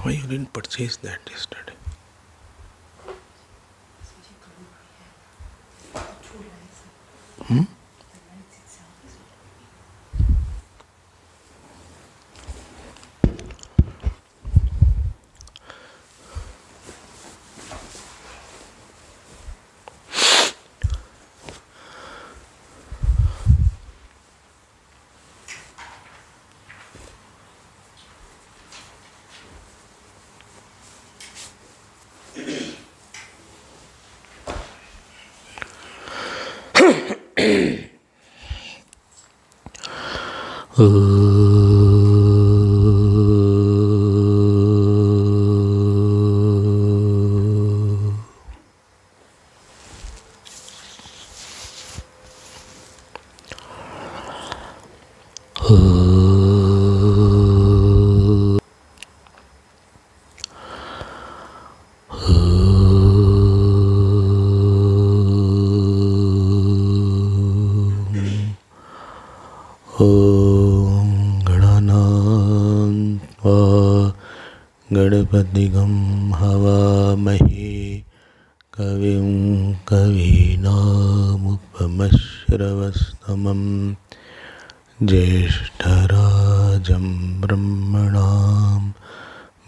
Why you didn't purchase that yesterday? Hmm? गणपतिगं हवामहे कविं कवीनामुपमश्रवस्तमं ज्येष्ठराजं ब्रह्मणां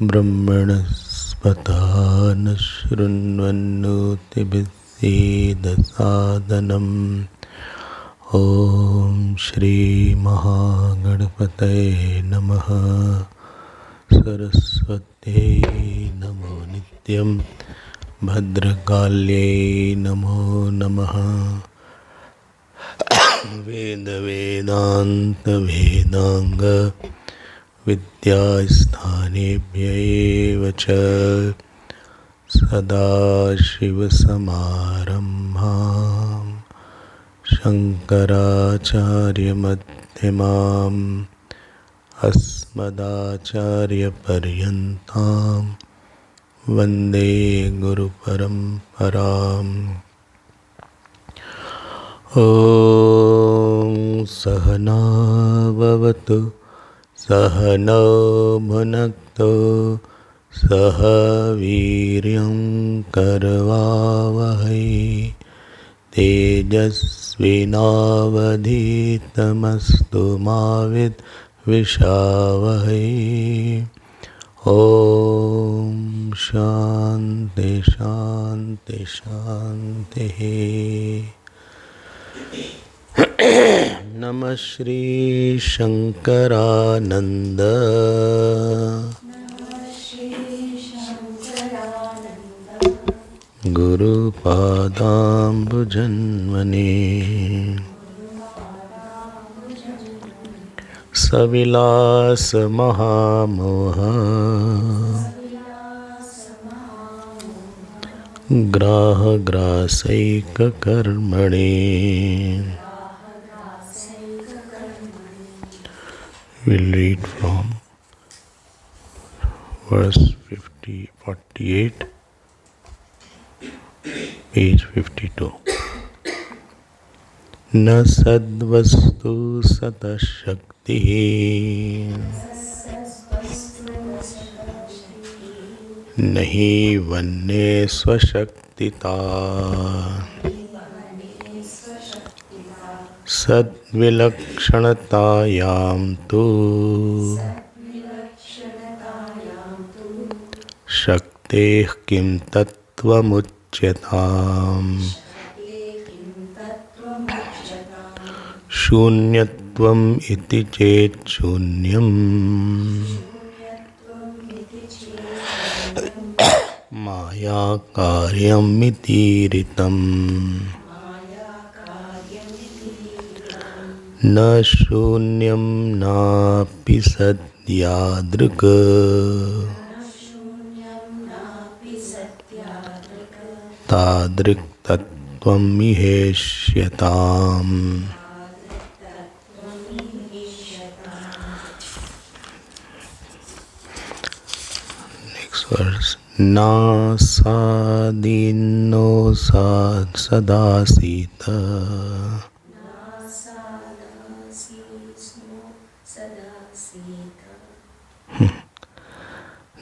ब्रह्मणस्पता न शृण्वन्नोतिभिस्सीदसादनम् ॐ श्री महागणपतये नमः। सरस्वत्यै नमो नित्यं भद्रकाल्यै नमो नमः। वेदान्त विद्यास्थानेभ्यैव च सदाशिवसमारम्भां शङ्कराचार्यमध्यमाम् अस्मदाचार्यपर्यन्तां वन्दे गुरुपरम्पराम्। ॐ सहना भवतु सहनौ भुनक्तु सह वीर्यं करवावहै तेजस्विनावधीतमस्तु मा विद्विषावहै। ॐ शान्ति शान्ति शान्तिः। नमः श्री शंकरानंद गुरुपादाम्बुजन्मने सविलास महामोह ग्राह ग्रासैक कर्मणे। We'll read from verse 48, page 52. न सद्वस्तु सतः शक्तिः नहि वन्ये स्वशक्तिता सद्विलक्षणतायां तु शक्तेः किं तत्त्वमुच्यताम्। शून्यत्वम् इति चेत् शून्यम् माया कार्यमितीरितम्। न शून्यं नापि सद्यादृक् तादृक् तत्त्वम् इहेष्यताम्। नासादीनो सदासीत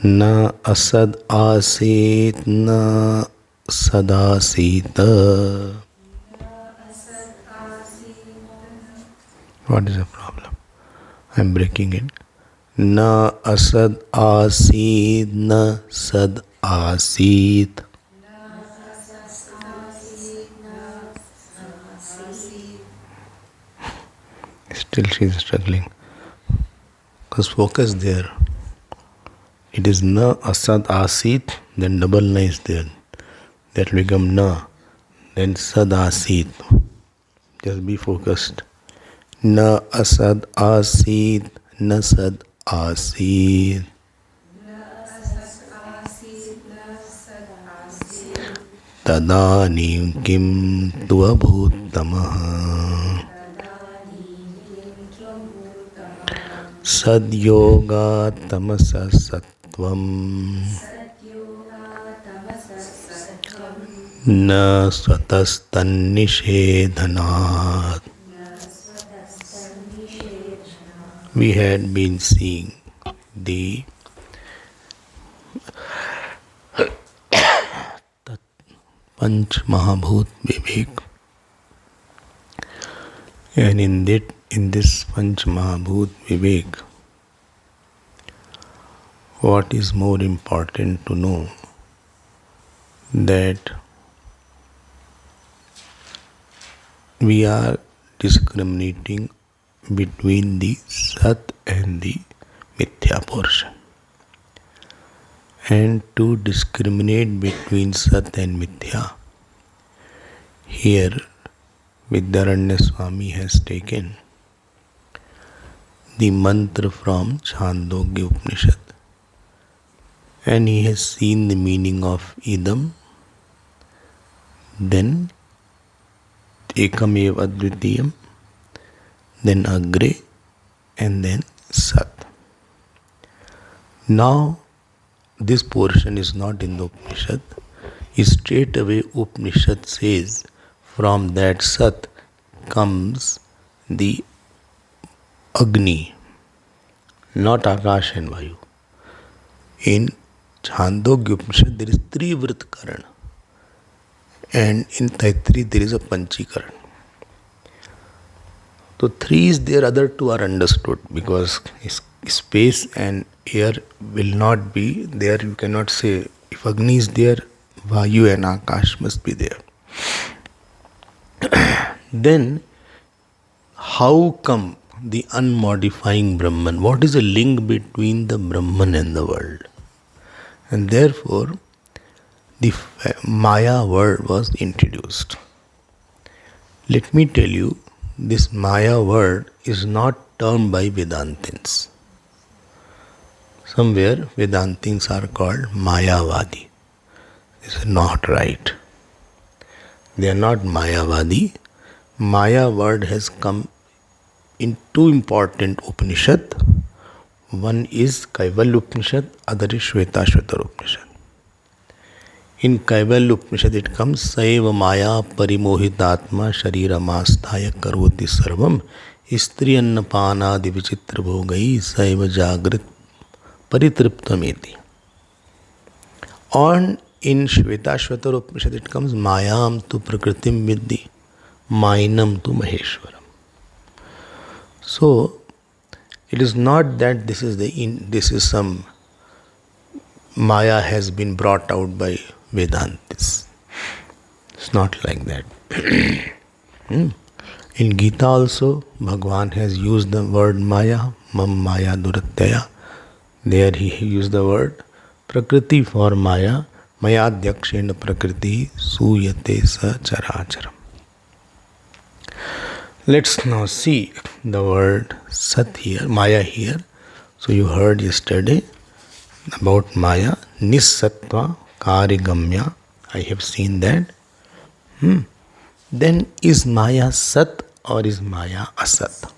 na asad asit na sadasita. What is the problem? I am breaking it. Na asad asid na sad asit. Still she is struggling. Because focus there. It is na asad asit, then double na is there. That will become na. Then sad asit. Just be focused. Na asad asit, na sad asit. Tadanim kim tvabhutamaha. Sadyoga tamasa sattvam. Na swatastan nishedhanat. We had been seeing the Panch Mahabhut Vivek, and in this Panch Mahabhut Vivek, what is more important to know, that we are discriminating between the Sat and the Mithya portion. And to discriminate between Sat and Mithya, here Abhedananda Swami has taken the mantra from Chandogya Upanishad, and he has seen the meaning of idam, then ekam eva advitiyam, then agre, and then sat. Now this portion is not in the Upanishad. Straight away Upanishad says from that sat comes the Agni, not Akash and Vayu. In Chandogya Upanishad there is Trivrit Karan, and in Taitri there is a Panchikaran. So three is there, other two are understood, because space and air will not be there. You cannot say if Agni is there, Vayu and Akash must be there. Then how come the unmodifying Brahman? What is the link between the Brahman and the world? And therefore the Maya word was introduced. Let me tell you, this Maya word is not termed by Vedantins. Somewhere Vedantins are called Mayavadi. This is not right. They are not Mayavadi. Maya word has come in two important Upanishad. One is Kaivalya Upanishad, other is Shvetashvatar Upanishad. In Kaivalya Upanishad it comes Saiva Maya Parimohitatma Shariramastaya Karoti Sarvam Istriyannapana Divichitra Bhogai Saiva Jagrit Paritriptameti. On in Shvetashvatar Upanishad it comes Mayam tu Prakritim Vidhi Mainam tu Maheshwaram. So it is not that this is some Maya has been brought out by Vedantis. It's not like that. In Gita also, Bhagavan has used the word Maya, Mam Maya Duratyaya. There he used the word Prakriti for Maya, Maya Dyakshena Prakriti Suyate Sa Characharam. Let's now see the word Sat here, Maya here. So you heard yesterday about Maya, Nissattva Karigamya. I have seen that. Then is Maya Sat or is Maya Asat?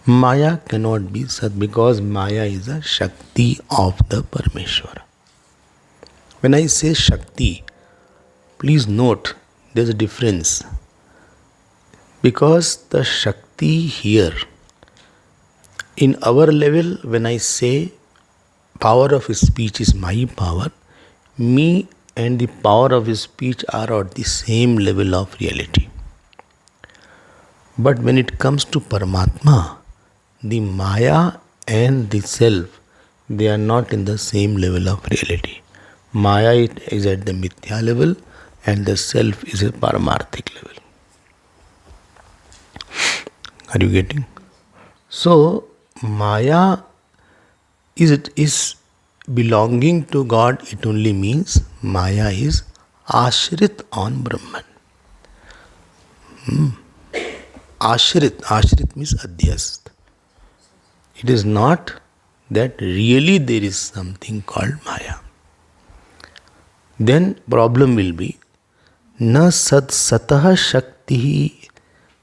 Maya cannot be Sat because Maya is a Shakti of the Parameshwara. When I say Shakti, please note there is a difference. Because the Shakti here, in our level, when I say power of speech is my power. Me and the power of speech are at the same level of reality. But when it comes to Paramatma, the Maya and the Self, they are not in the same level of reality. Maya is at the Mithya level and the Self is a Paramarthik level. Are you getting? So, Maya is belonging to God. It only means Maya is ashrit on Brahman. Ashrit means adhyast. It is not that really there is something called Maya. Then problem will be na sat satah shakti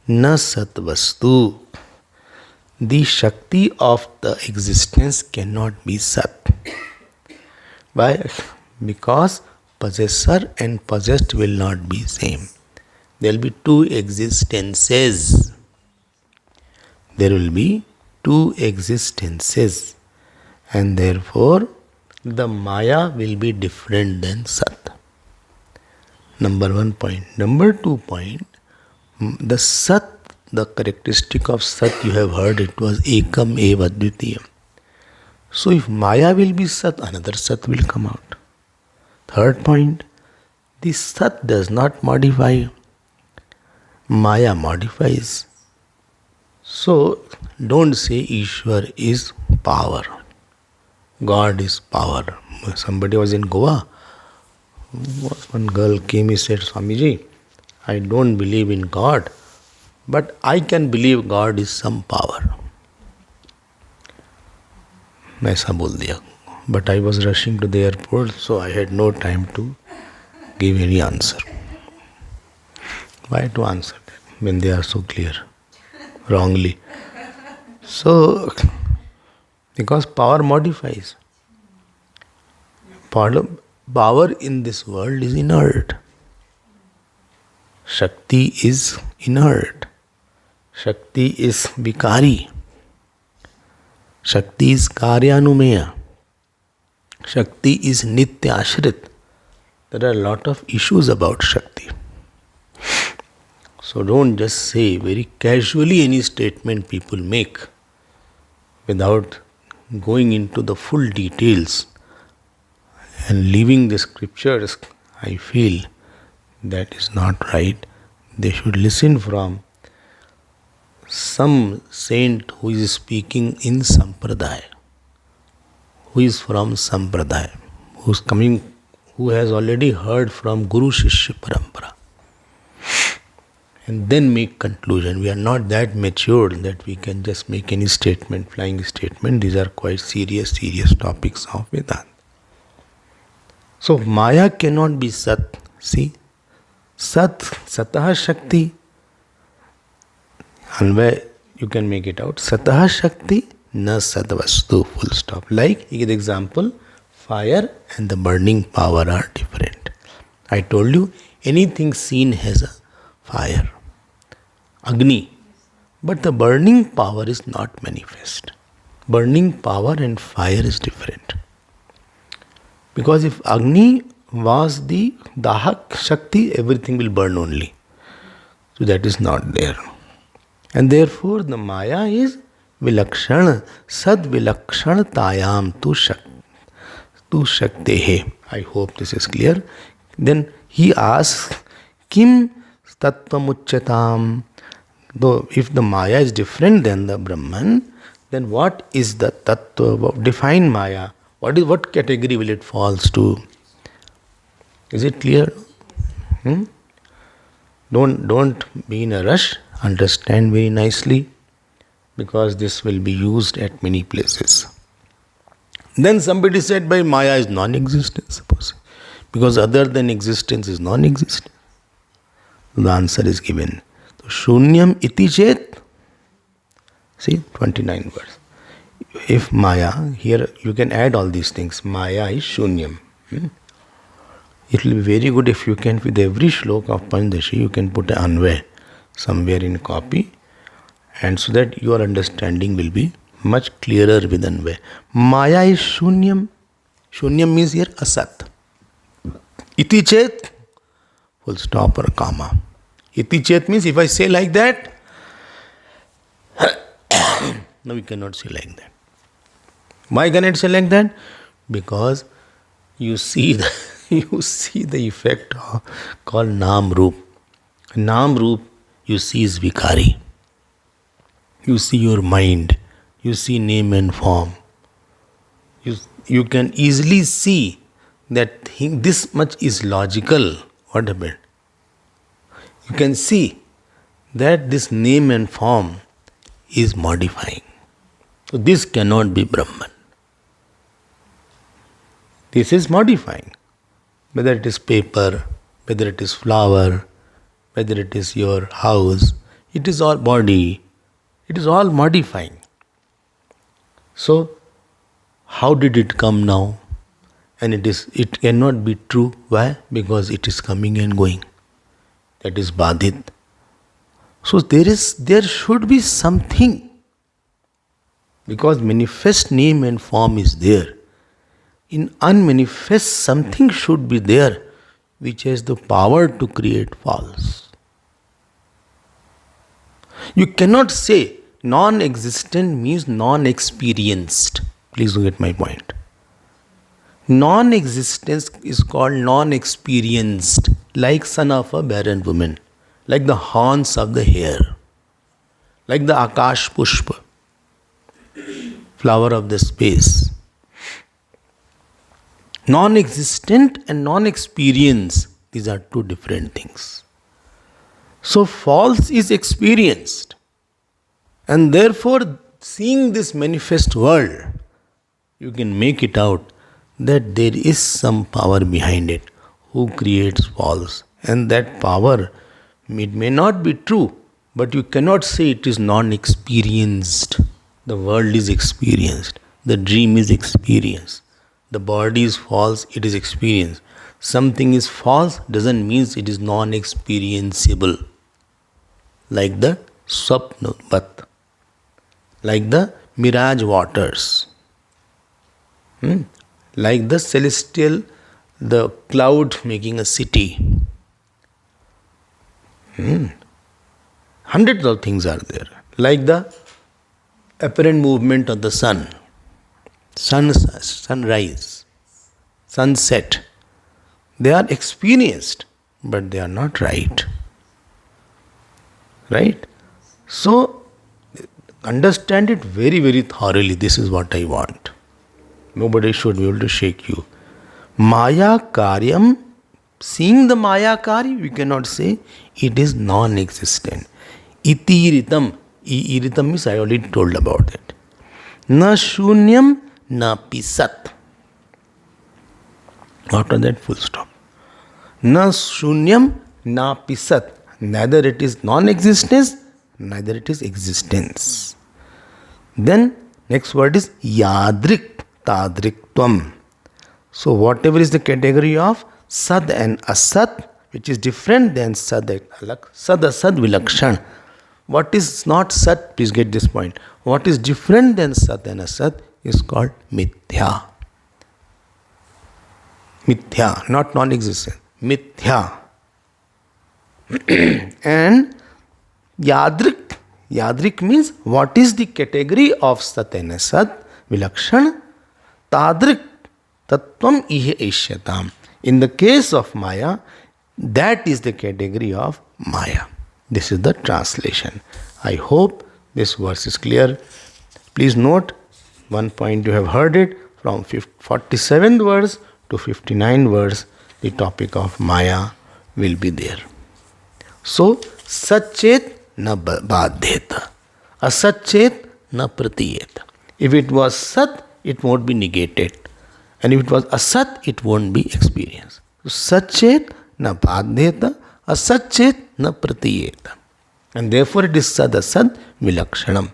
na sat vastu. The Shakti of the existence cannot be Sat. Why? Because possessor and possessed will not be same. There will be two existences. There will be two existences. And therefore, the Maya will be different than Sat. Number 1 point. Number 2 point, the Sat, the characteristic of Sat you have heard, it was Ekam Eva Dvitiyam. So if Maya will be Sat, another Sat will come out. Third point, the Sat does not modify. Maya modifies. So don't say Ishwar is power. God is power. Somebody was in Goa. One girl came, he said, Swamiji, I don't believe in God, but I can believe God is some power. ऐसा बोल दिया. But I was rushing to the airport, so I had no time to give any answer. Why to answer that when they are so clear? Wrongly. So, because power modifies. Power in this world is inert. Shakti is inert. Shakti is vikari. Shakti is karyanumeya. Shakti is nitya ashrit. There are a lot of issues about Shakti. So don't just say very casually any statement people make without going into the full details and leaving the scriptures. I feel that is not right. They should listen from some saint who is speaking in Sampradaya, who is from Sampradaya, who has already heard from Guru Shishya Parampara, and then make conclusion. We are not that matured that we can just make any statement, flying statement. These are quite serious topics of Vedanta. So Maya cannot be Sat. See, Satah Shakti. Anvay, you can make it out. Satah Shakti na Sadvastu. Full stop. Like, he gives example, fire and the burning power are different. I told you, anything seen has a fire, Agni. But the burning power is not manifest. Burning power and fire is different. Because if Agni was the Dahak Shakti, everything will burn only. So that is not there. And therefore the Maya is Vilakshana, Sad Vilakshana Tayam tu Shaktehe. I hope this is clear. Then he asks, Kim Tattva Mucchatam? Though if the Maya is different than the Brahman, then what is the Tattva? Define Maya. What category will it falls to? Is it clear? Don't be in a rush. Understand very nicely, because this will be used at many places. Then somebody said by Maya is non-existent, suppose. Because other than existence is non-existent. The answer is given. So, Shunyam iti chet. See, 29 verse. If Maya, here you can add all these things. Maya is Shunyam. It will be very good if you can, with every shloka of Panchadasi, you can put an Anvay somewhere in copy, and so that your understanding will be much clearer within way. Maya is shunyam. Shunyam means here asat. Iti chet, full stop or comma. Iti chet means if I say like that, no, we cannot say like that. Why cannot say like that? Because you see the effect called Nam Roop. Nam Roop you see is Vikari. You see your mind. You see name and form. You can easily see that this much is logical. What happened? You can see that this name and form is modifying. So this cannot be Brahman. This is modifying. Whether it is paper, whether it is flower, whether it is your house, it is all body, it is all modifying. So, how did it come now? And it cannot be true. Why? Because it is coming and going. That is badhit. So there should be something. Because manifest name and form is there. In unmanifest, something should be there which has the power to create false. You cannot say non-existent means non-experienced. Please get my point. Non-existence is called non-experienced, like son of a barren woman, like the horns of the hare, like the Akash Pushpa, flower of the space. Non-existent and non-experience, these are two different things. So false is experienced. And therefore, seeing this manifest world, you can make it out that there is some power behind it who creates false. And that power, it may not be true, but you cannot say it is non-experienced. The world is experienced. The dream is experienced. The body is false, it is experienced. Something is false doesn't mean it is non-experienceable. Like the Swapnavat, like the mirage waters, like the celestial, the cloud making a city. Hundreds of things are there. Like the apparent movement of the sun, sunrise, sunset. They are experienced, but they are not right. Right? So, understand it very, very thoroughly. This is what I want. Nobody should be able to shake you. Maya Karyam, seeing the Maya Karya, we cannot say it is non-existent. Itiritam, iritam means I already told about it. Na shunyam, na pisat. After that, full stop. Na shunyam, na pisat. Neither it is non-existence, neither it is existence. Then, next word is yadrik, tadriktvam. So, whatever is the category of sad and asat, which is different than sad and alak, sad asad vilakshan. What is not sat, please get this point. What is different than sat and asat is called mithya. Mithya, not non-existent. Mithya. And yadrik. Yadrik means what is the category of sat and asat vilakshan. Tadrik tattvam ihe ishyatam. In the case of Maya, that is the category of Maya. This is the translation. I hope this verse is clear. Please note, one point you have heard it, from 47th verse to 59th verse, the topic of Maya will be there. So, satchet na badhyeta, asatchet na pratiyeta. If it was sat, it won't be negated. And if it was asat, it won't be experienced. So, satchet na badhyeta, asatchet na pratiyeta. And therefore it is sadasad vilakshanam.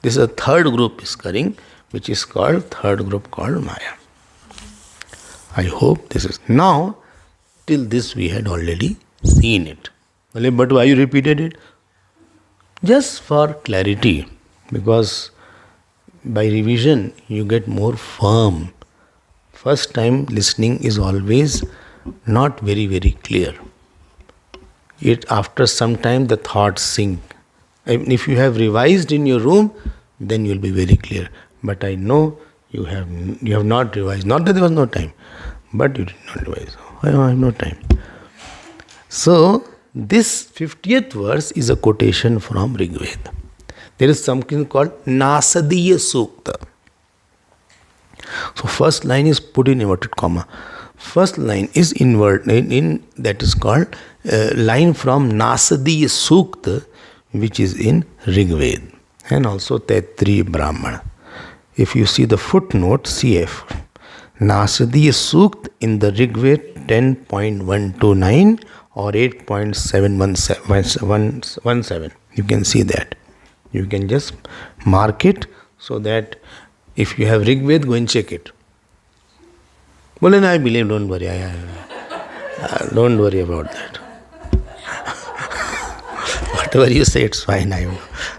This is a third group is coming, which is called, third group called Maya. I hope this is. Now, till this we had already seen it. But why you repeated it? Just for clarity, because by revision you get more firm. First time listening is always not very, very clear. After some time the thoughts sink. And if you have revised in your room, then you will be very clear. But I know you have not revised. Not that there was no time, but you did not revise. I have no time. So this 50th verse is a quotation from Rig Veda. There is something called Nasadiya Sukta. So first line is put in inverted comma. First line is that is called line from Nasadiya Sukta, which is in Rig Veda and also Taittiriya Brahmana. If you see the footnote CF, Nasadiya Sukta in the Rig Veda 10.129 or 8.717. You can see that. You can just mark it so that if you have Rig Veda, go and check it. Well, then I believe, don't worry. Don't worry about that. Whatever you say, it's fine. I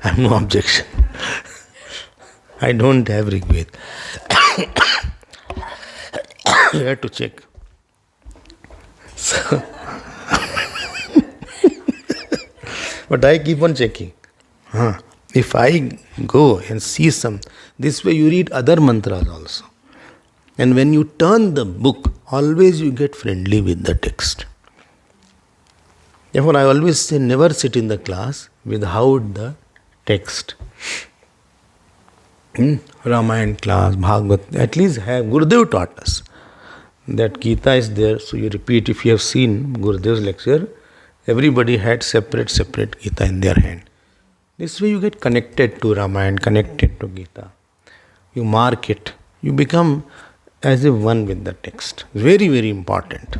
have no objection. I don't have Rig Veda. You have to check. So but I keep on checking. If I go and see this way you read other mantras also. And when you turn the book, always you get friendly with the text. Therefore, I always say never sit in the class without the text. Ramayana class, Bhagavad, at least have Gurudev taught us that Gita is there. So you repeat, if you have seen Gurudev's lecture, everybody had separate Gita in their hand. This way you get connected to Ramayana, connected to Gita. You mark it. You become as if one with the text. Very, very important.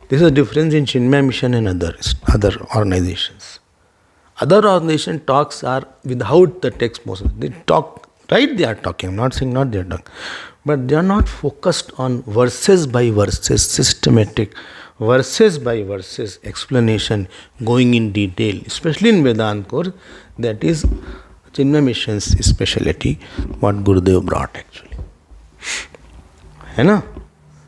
This is a difference in Chinmaya Mission and other organizations. Other organization talks are without the text most. They talk, right? They are talking. I'm not saying not they are talking. But they are not focused on verses by verses, systematic, verses by verses explanation, going in detail, especially in Vedanta course. That is Chinmaya Mission's speciality, what Gurudev brought actually.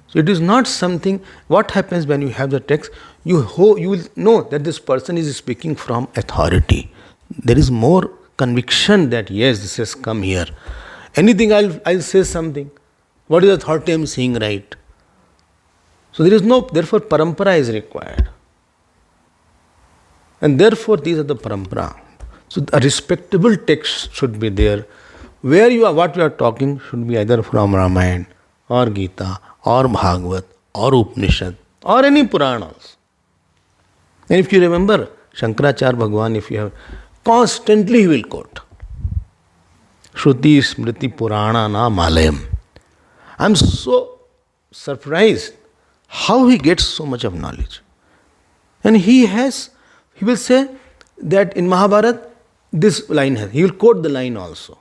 So it is not something, what happens when you have the text, you will know that this person is speaking from authority. There is more conviction that yes, this has come here. Anything I'll say something. What is the authority I am saying right? So therefore parampara is required. And therefore these are the parampara. So a respectable text should be there. What you are talking should be either from Ramayana or Gita or Bhagavad or Upanishad or any Puranas. And if you remember, Shankaracharya Bhagavan, if you have, constantly he will quote. Shruti Smriti Purana Na Malayam. I am so surprised how he gets so much of knowledge. And he will say that in Mahabharata, this line he will quote the line also.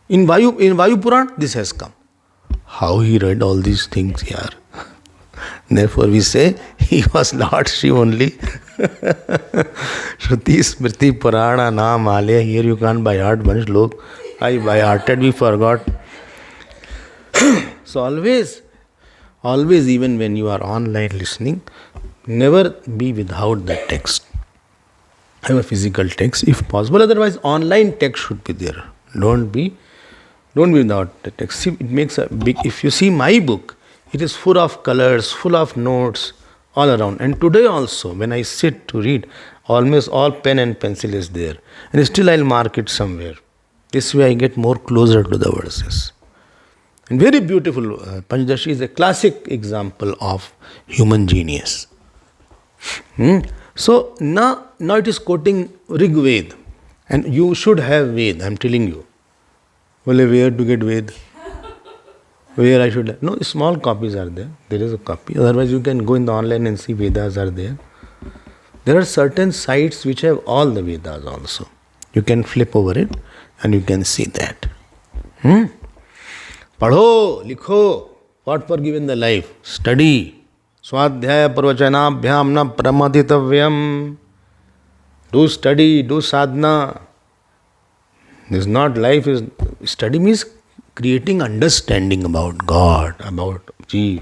In Vayu Puran, this has come. How he read all these things here. Therefore we say he was Lord Shiva only. Shruti Smriti Purana Na Malaya. Here you can't by heart one slok. I by hearted we forgot. So always even when you are online listening, never be without the text. Have a physical text if possible. Otherwise online text should be there. Don't be without the text. See, it makes a big, if you see my book, it is full of colors, full of notes all around. And today also, when I sit to read, almost all pen and pencil is there. And still I'll mark it somewhere. This way I get more closer to the verses. And very beautiful. Panchadasi is a classic example of human genius. So now it is quoting Rig Veda. And you should have Veda, I'm telling you. Well, where to get Veda? Where I should have? No, small copies are there. There is a copy. Otherwise, you can go in the online and see Vedas are there. There are certain sites which have all the Vedas also. You can flip over it and you can see that. Padho, likho, what for given the life? Study. Swadhyaya parvachanabhyam na pramaditavyam. Do study, do sadhana. This is not life. Is study means creating understanding about God, about Jeev,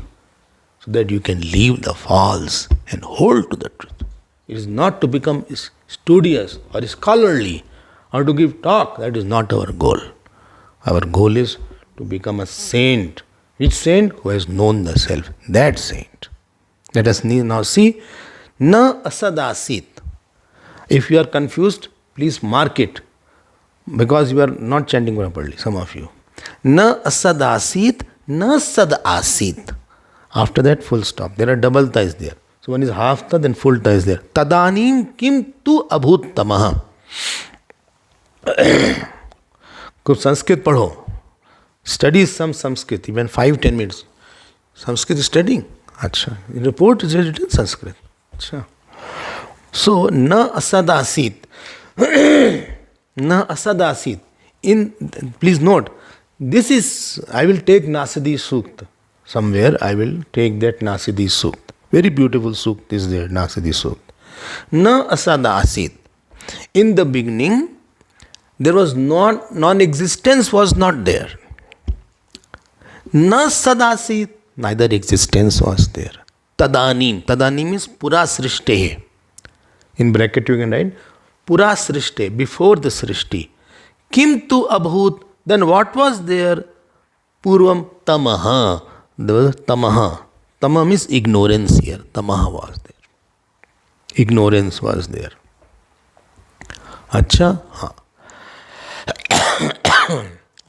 so that you can leave the false and hold to the truth. It is not to become studious or scholarly or to give talk. That is not our goal. Our goal is to become a saint. Which saint? Who has known the self. That saint. Let us now see. Na asadasit. If you are confused, please mark it. Because you are not chanting properly, some of you. Na asadasit, na sadasit. After that, full stop. There are double ties there. So one is half ta, then full ta is there. Tadanim kim tu abhut tamaha. Kuch Sanskrit padho. Study some Sanskrit, even 5-10 minutes. Sanskrit is studying. Acha. In report is written Sanskrit. Acha. So, na asadasit. Na asadasit. Please note, this is, I will take Nasadiya Sukta. Somewhere I will take that Nasadiya Sukta. Very beautiful Sukta is there, Nasadiya Sukta. Na asadasit. In the beginning, there was non-existence was not there. Na sadasit, neither existence was there. Tadanim. Tadanim is pura srishte. In bracket you can write pura srishte, before the srishti. Kim tu abhut, then what was there? Purvam tamaha. There was tamaha. Tamaha means ignorance here. Tamaha was there. Ignorance was there. Acha?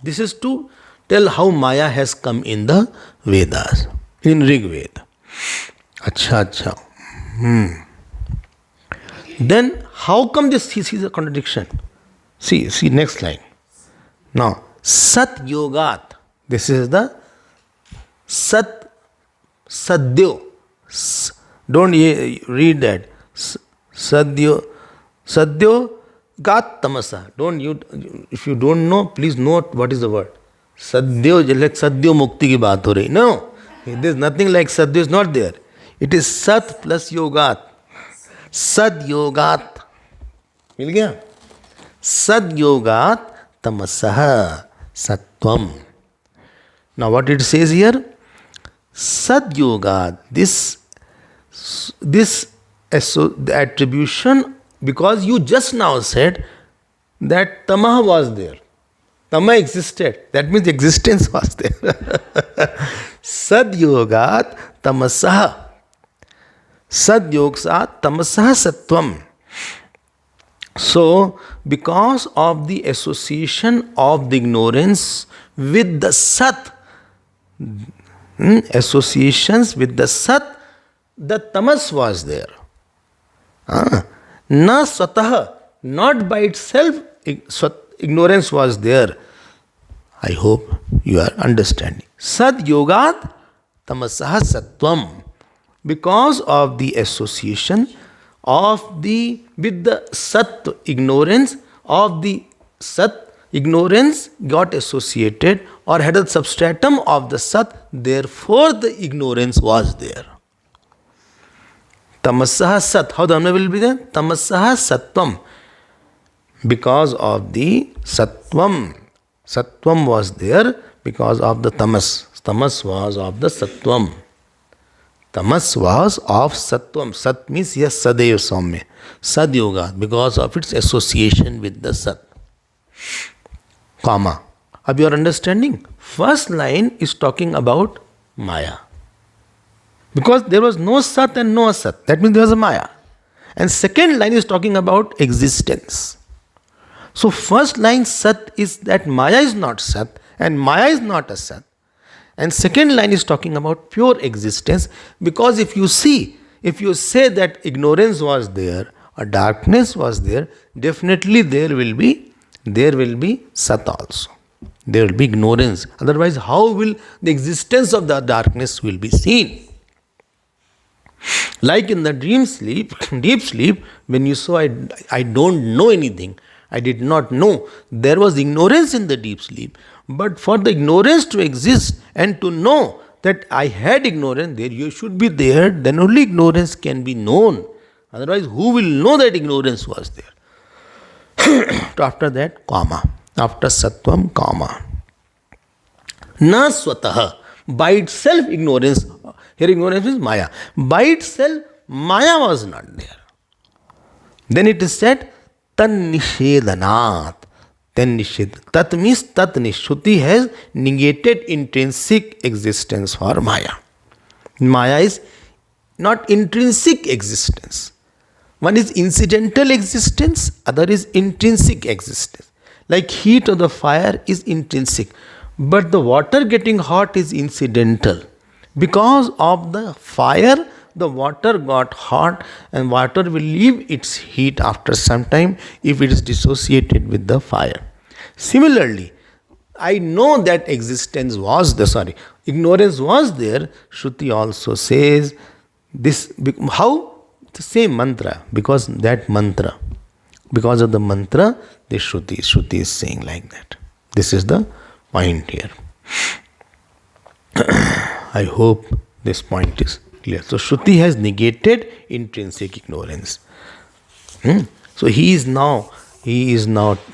This is to tell how Maya has come in the Vedas, in Rig Veda. Acha. Then how come this is a contradiction? See next line. Now, Sat Yogat. This is the Sadyo. Don't read that. Sadyo Gat Tamasa. If you don't know, please note what is the word. Sadyo, like Sadyo Mukti ki baat ho rahi. No, there is nothing like Sadyo is not there. It is Sat plus Yogat. Sad Yogat. Mil gaya? Sad Yogat Tamasaha Sattvam. Now what it says here? Sad Yogat. This the attribution, because you just now said that Tamaha was there. Tama existed. That means existence was there. Sad Yogat Tamasaha. Sad Yogsat Tamasaha Sattvam. So, because of the association of the ignorance with the Sat, associations with the Sat, the Tamas was there. Na Swataha, not by itself, ignorance was there. I hope you are understanding. Sad Yogat Tamasaha Sattvam. Because of the association with the Sat ignorance, of the Sat ignorance got associated or had a substratum of the Sat, therefore the ignorance was there. Tamasaha Sat. How the Amna will be there? Tamasaha Sattvam. Because of the Sattvam. Sattvam was there because of the Tamas. Tamas was of the Sattvam. Tamas was of Sattvam. Sat means yes, Sadev Soumya. Sad Yoga, because of its association with the Sat. Comma. Ab you are understanding? First line is talking about Maya. Because there was no Sat and no Asat. That means there was a Maya. And second line is talking about existence. So first line Sat is that Maya is not Sat and Maya is not Asat. And second line is talking about pure existence, because if you say that ignorance was there or darkness was there, definitely there will be Sat also. There will be ignorance. Otherwise, how will the existence of the darkness will be seen? Like in the deep sleep, when you saw I don't know anything, I did not know. There was ignorance in the deep sleep. But for the ignorance to exist and to know that I had ignorance, there you should be there, then only ignorance can be known. Otherwise, who will know that ignorance was there? After that, comma. after Sattvam, comma. Na swataha, by itself ignorance, here ignorance is Maya. By itself, Maya was not there. Then it is said, tan nishedanat. Then nished. Tat means tat Shruti has negated intrinsic existence for Maya. Maya is not intrinsic existence. One is incidental existence, other is intrinsic existence. Like heat of the fire is intrinsic, but the water getting hot is incidental. Because of the fire, the water got hot, and water will leave its heat after some time if it is dissociated with the fire. Similarly, I know that ignorance was there. Shruti also says this. How? The same mantra. Because of the mantra, the Shruti is saying like that. This is the point here. I hope this point is clear. So Shruti has negated intrinsic ignorance. So he is now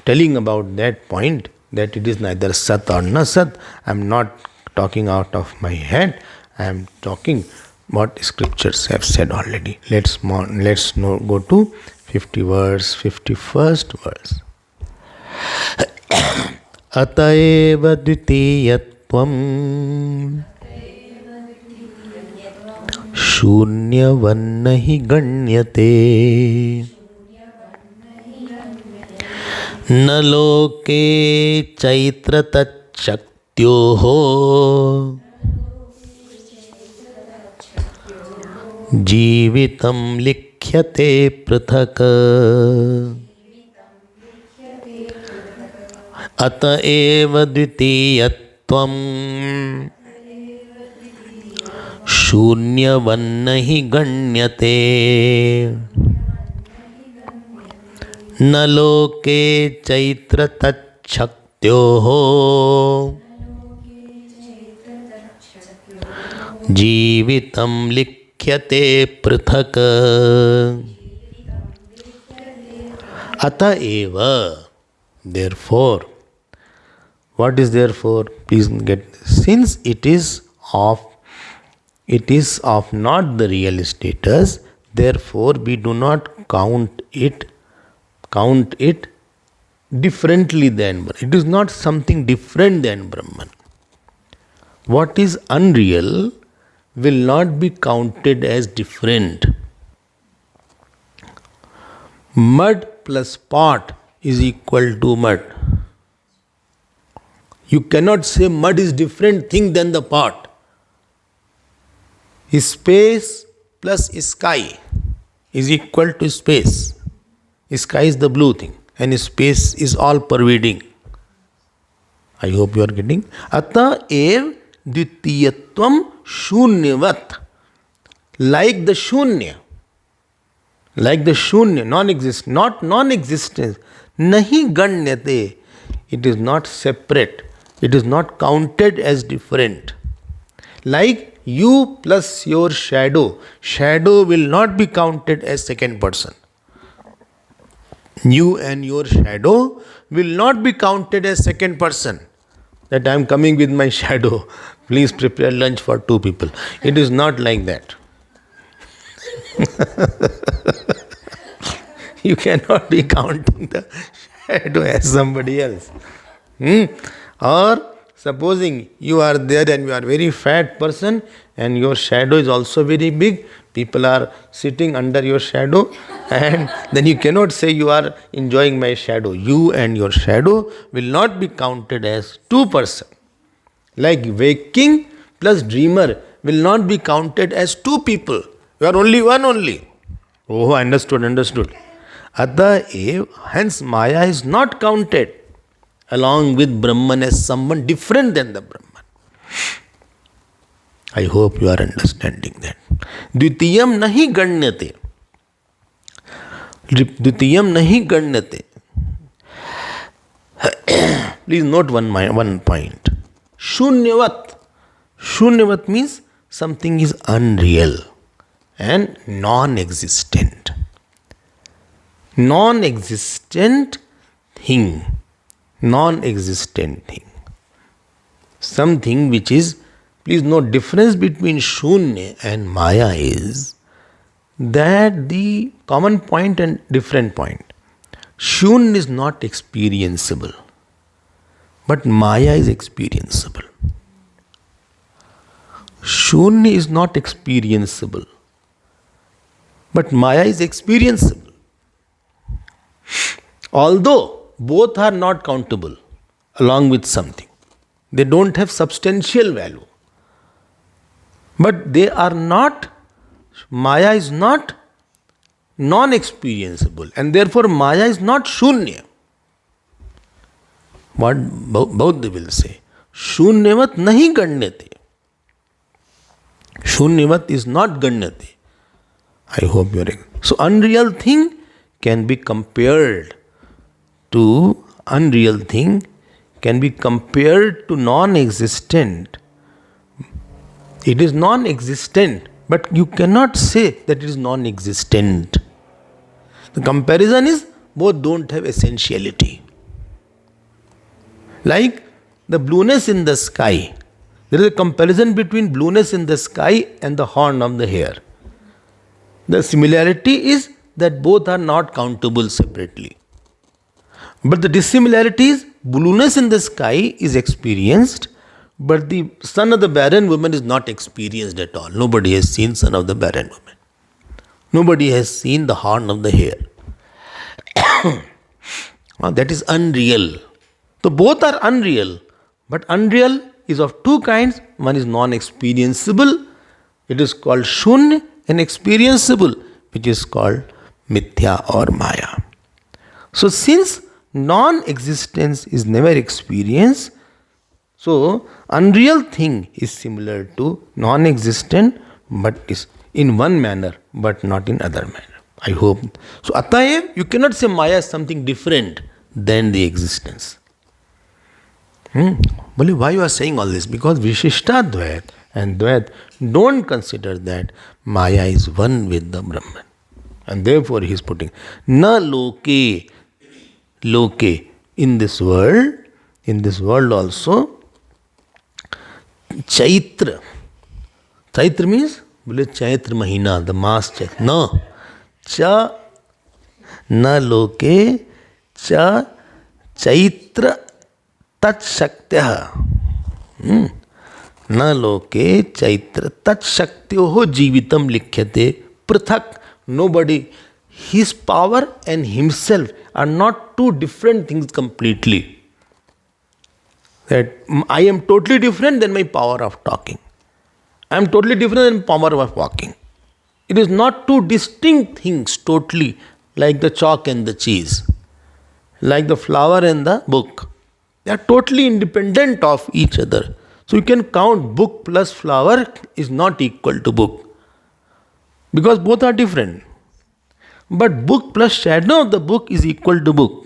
telling about that point, that it is neither Sat or Nasat. I am not talking out of my head. I am talking what scriptures have said already. Let's now go to 51st verse. Ataeva dvitiyatvam शून्यवन्नहि गण्यते न लोके चैत्रतच्छक्त्योः जीवितं लिख्यते पृथक् अत एव द्वितीयत्वम् शून्यवन्नहि गण्यते न लोके चैत्रतच्छक्त्योः जीवितं लिख्यते पृथक् अत एव. Therefore, what is therefore? Please get, since it is of not the real status, therefore we do not count it differently than Brahman. It is not something different than Brahman. What is unreal will not be counted as different. Mud plus pot is equal to mud. You cannot say mud is different thing than the pot. Space plus sky is equal to space. Sky is the blue thing and space is all pervading. I hope you are getting. Ata ev dvitiyatvam shunyavat. Like the shunya, non-existent, not non-existence. Nahi ganyate. It is not separate. It is not counted as different. Like you plus your shadow will not be counted as second person. You and your shadow will not be counted as second person. That I am coming with my shadow. Please prepare lunch for 2 people. It is not like that. You cannot be counting the shadow as somebody else. Or supposing you are there and you are very fat person and your shadow is also very big, people are sitting under your shadow, and then you cannot say you are enjoying my shadow. You and your shadow will not be counted as 2 persons. Like waking plus dreamer will not be counted as 2 people. You are only one only. Oh, understood. Hence Maya is not counted along with Brahman as someone different than the Brahman. I hope you are understanding that. Dvitiyam nahi ganyate. Please note one point. Shunyavat. Shunyavat means something is unreal and non-existent. Non-existent thing. non-existent thing. Something which is, please note, difference between Shunya and Maya is that the common point and different point. Shunya is not experienceable, but Maya is experienceable. Shunya is not experienceable, but Maya is experienceable. Although both are not countable along with something, they don't have substantial value, but they are not, Maya is not non-experienceable, and therefore Maya is not Shunya. What Buddha will say, Shunyavat nahi ganyate. Shunyavat is not ganyate. I hope you are. So unreal thing can be compared to non-existent. It is non-existent, but you cannot say that it is non-existent. The comparison is both don't have essentiality. Like the blueness in the sky. There is a comparison between blueness in the sky and the horn of the hare. The similarity is that both are not countable separately. But the dissimilarity is blueness in the sky is experienced, but the son of the barren woman is not experienced at all. Nobody has seen son of the barren woman. Nobody has seen the horn of the hare. That is unreal. So both are unreal, but unreal is of two kinds. One is non-experienceable, it is called Shunya, and experienceable, which is called Mithya or Maya. So since non-existence is never experienced, so unreal thing is similar to non-existent, but is in one manner, but not in other manner. I hope. So Atayev, you cannot say Maya is something different than the existence. Why you are saying all this? Because Vishishta Dvayat and Dvayat don't consider that Maya is one with the Brahman. And therefore he is putting Na loke, in this world also, Chaitra. Chaitra means, Chaitra Mahina, the mass Chaitra. No. Cha, na loke, cha, Chaitra tat shaktya. Na loke, Chaitra tat shaktyoho jivitam likhyate prathak. Nobody, his power and himself are not two different things completely. That I am totally different than my power of talking. I am totally different than power of walking. It is not two distinct things totally, like the chalk and the cheese, like the flower and the book. They are totally independent of each other. So you can count book plus flower is not equal to book, because both are different. But book plus shadow of the book is equal to book.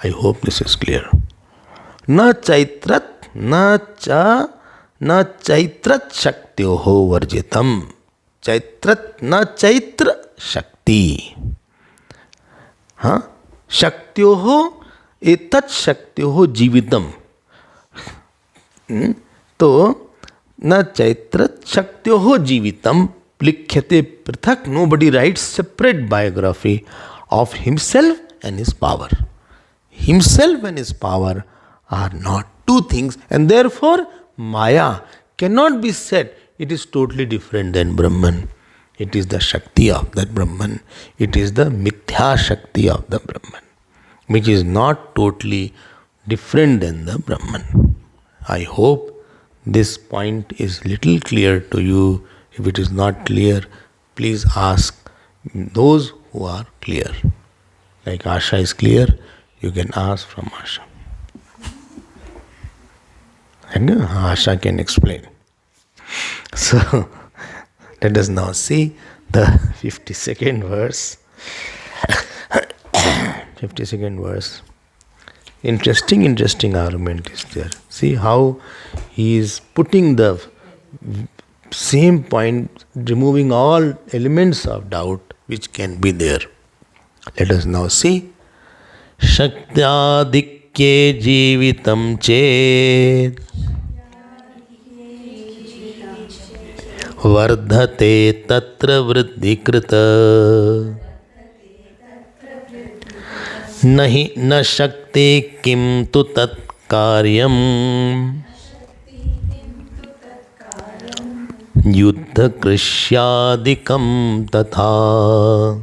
I hope this is clear. Na chaitrat, na chaitrat shaktyoho varjitam. Chaitrat, na chaitra shakti. Shaktyoho etat shaktyoho jivitam. So, na chaitrat shaktyoho jivitam likhyate prathak. Nobody writes separate biography of himself and his power. Himself and his power are not two things, and therefore Maya cannot be said it is totally different than Brahman. It is the Shakti of that Brahman. It is the Mithya Shakti of the Brahman, which is not totally different than the Brahman. I hope this point is little clear to you. If it is not clear, please ask those who are clear. Like Asha is clear, you can ask from Asha. And Asha can explain. So, let us now see the 52nd verse. 52nd verse. Interesting argument is there. See how he is putting the same point, removing all elements of doubt which can be there. Let us now see. Shaktadikye jivitam chet vardhate tatra vriddhi krita nahi na shakti kim tu tat karyam yuddha krishyadikam tatha.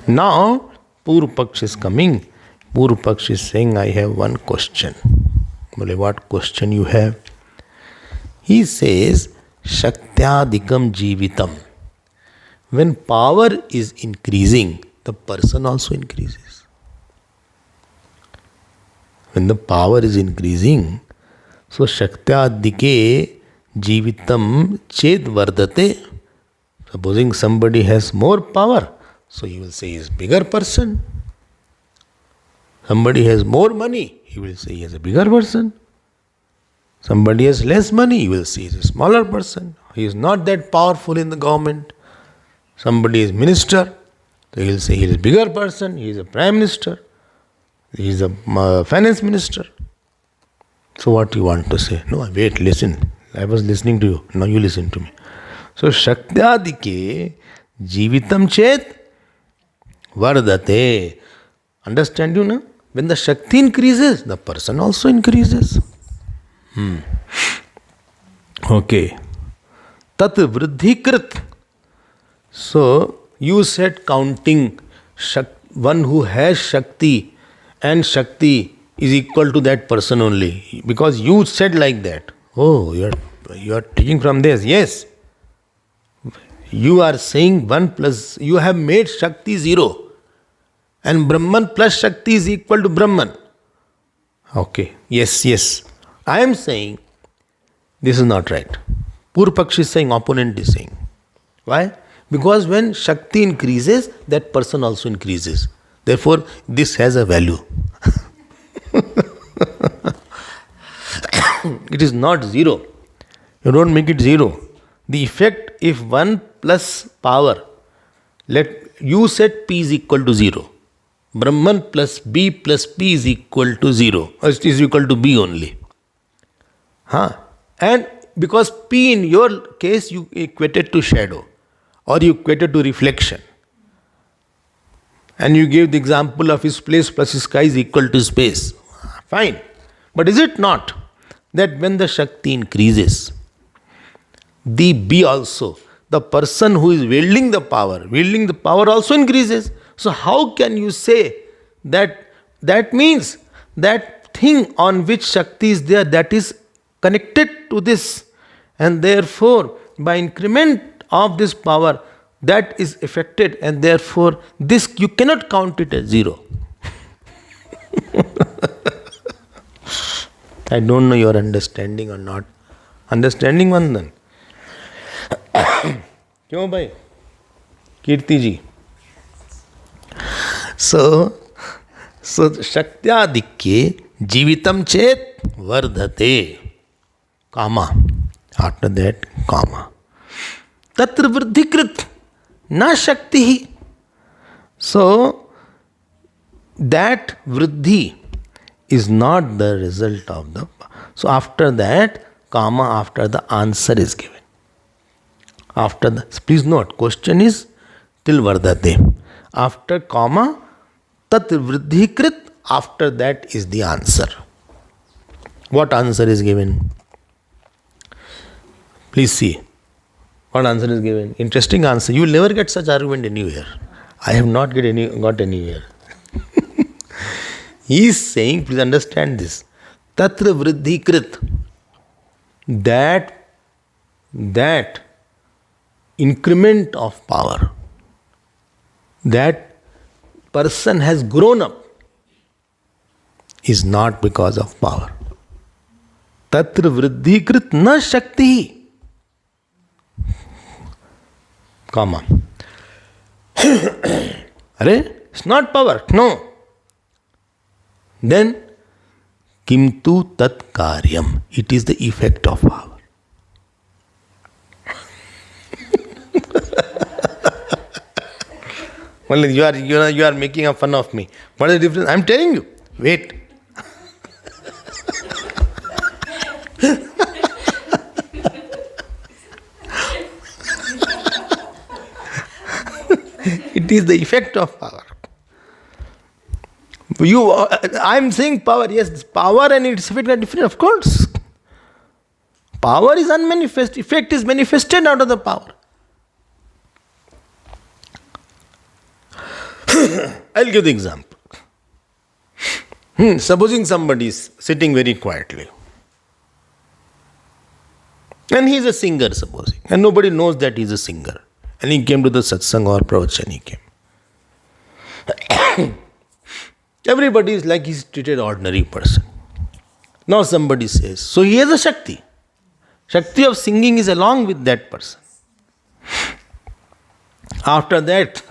Now Purva Paksh is coming. Purva Paksh is saying, I have one question. Bole, what question you have? He says, Shaktyadikam Jivitam. When power is increasing, the person also increases. When the power is increasing, so Shaktyadike Jivitam Ched Vardate. Supposing somebody has more power, so you will say he is a bigger person. Somebody has more money, he will say he is a bigger person. Somebody has less money, you will say he is a smaller person. He is not that powerful in the government. Somebody is minister, so he will say he is a bigger person, he is a prime minister, he is a finance minister. So what you want to say? No, wait, listen. I was listening to you. Now you listen to me. So Shaktyadike Jivitam Chet Vardate. Understand you now? When the Shakti increases, the person also increases. Okay. Tat Vriddhi Krit. So you said counting one who has Shakti and Shakti is equal to that person only. Because you said like that. Oh, you are taking from this. Yes. You are saying 1 plus, you have made Shakti 0. And Brahman plus Shakti is equal to Brahman. Okay. Yes. I am saying this is not right. Purva Paksh is saying, opponent is saying. Why? Because when Shakti increases, that person also increases. Therefore, this has a value. It is not 0. You don't make it 0. The effect, if 1 plus power, you said P is equal to 0. Brahman plus B plus P is equal to 0. Or it is equal to B only. And because P in your case you equated to shadow or you equated to reflection. And you gave the example of his place plus his sky is equal to space. Fine. But is it not that when the Shakti increases, the B also, the person who is wielding the power also increases. So how can you say that means that thing on which Shakti is there, that is connected to this, and therefore by increment of this power that is affected, and therefore this you cannot count it as 0. I don't know you are understanding or not. Understanding Vandan? क्यों भाई कीर्ति जी? So Shaktyadikye Jivitam Chet Vardhate. Kama. After that, Kama. Tatra Vriddhikrit Na Shakti. So that Vriddhi is not the result of the. So after that, Kama, after the answer is given. After the, please note, question is till Vardhate. After comma, tat vriddhikrit, after that is the answer. What answer is given? Please see. What answer is given? Interesting answer. You will never get such argument anywhere. I have not got anywhere. He is saying, please understand this. Tatra vriddhikrit. That increment of power, that person has grown up, is not because of power. Tatra vriddhikrit na shakti. Comma. It's not power. No. Then, kimtu tat karyam. It is the effect of power. Only you are making a fun of me. What is the difference? I'm telling you. Wait. It is the effect of power. I'm saying power. Yes, power and its effect are different, of course. Power is unmanifest. Effect is manifested out of the power. I'll give the example. Supposing somebody is sitting very quietly. And he is a singer, supposing. And nobody knows that he is a singer. And he came to the satsang or pravachan, he came. Everybody is like he's treated ordinary person. Now somebody says, so he has a Shakti. Shakti of singing is along with that person. After that,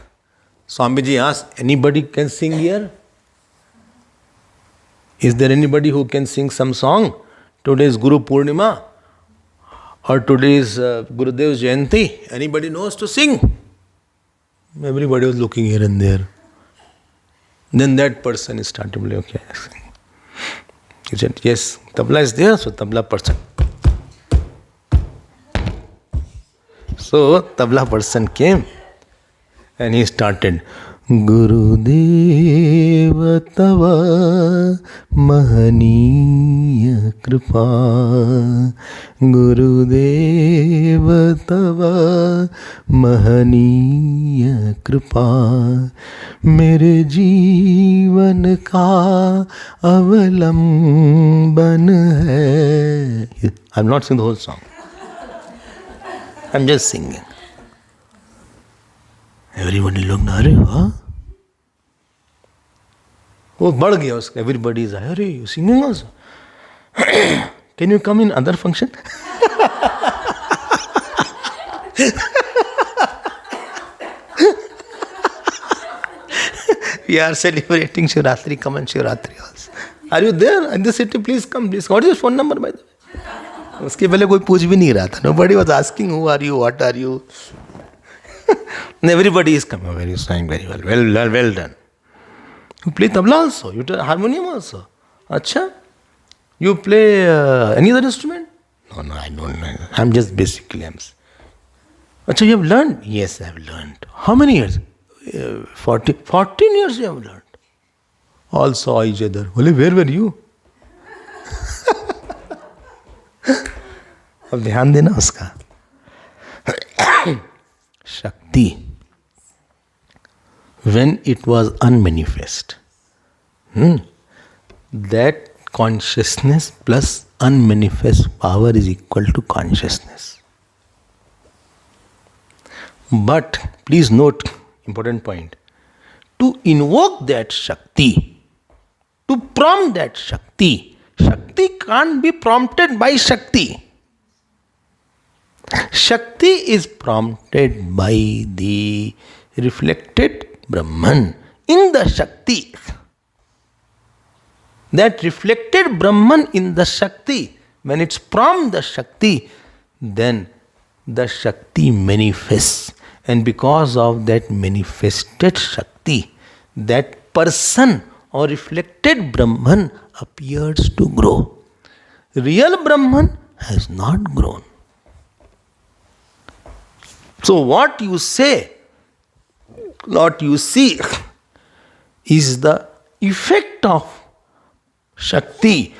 Swamiji asked, anybody can sing here? Is there anybody who can sing some song? Today is Guru Purnima. Or today is Gurudev's Jayanti. Anybody knows to sing? Everybody was looking here and there. Then that person started to say, okay. He said, yes, tabla is there, so tabla person. So tabla person came and he started, Gurudeva tava mahaniya kripa, Gurudeva tava mahaniya kripa, mere jeevan ka avalamban hai. I'm not singing the whole song. I'm just singing. Everybody looked, अरे वाह, वो बढ़ गया उसका. Everybody is, अरे you singing also? Can you come in other function? We are celebrating Shivratri. Come on Shivratri also. Are you there in the city? Please come. Please. What is your phone number, by the way? उसके पहले कोई पूछ भी नहीं रहा था. Nobody was asking who are you, what are you. Everybody is coming. Very sang very well. Well done. You play tabla also. You play harmonium also. Acha. You play any other instrument? No, I don't know. I'm just basically. Acha, you have learned? Yes, I have learned. How many years? 14 years you have learned. All saw each other. Well, where were you? अब ध्यान देना उसका. Shakti, when it was unmanifest, that consciousness plus unmanifest power is equal to consciousness. But please note, important point, to invoke that Shakti, to prompt that Shakti, Shakti can't be prompted by Shakti. Shakti is prompted by the reflected Brahman in the Shakti. That reflected Brahman in the Shakti, when it's prompted the Shakti, then the Shakti manifests. And because of that manifested Shakti, that person or reflected Brahman appears to grow. Real Brahman has not grown. So what you say, what you see, is the effect of Shakti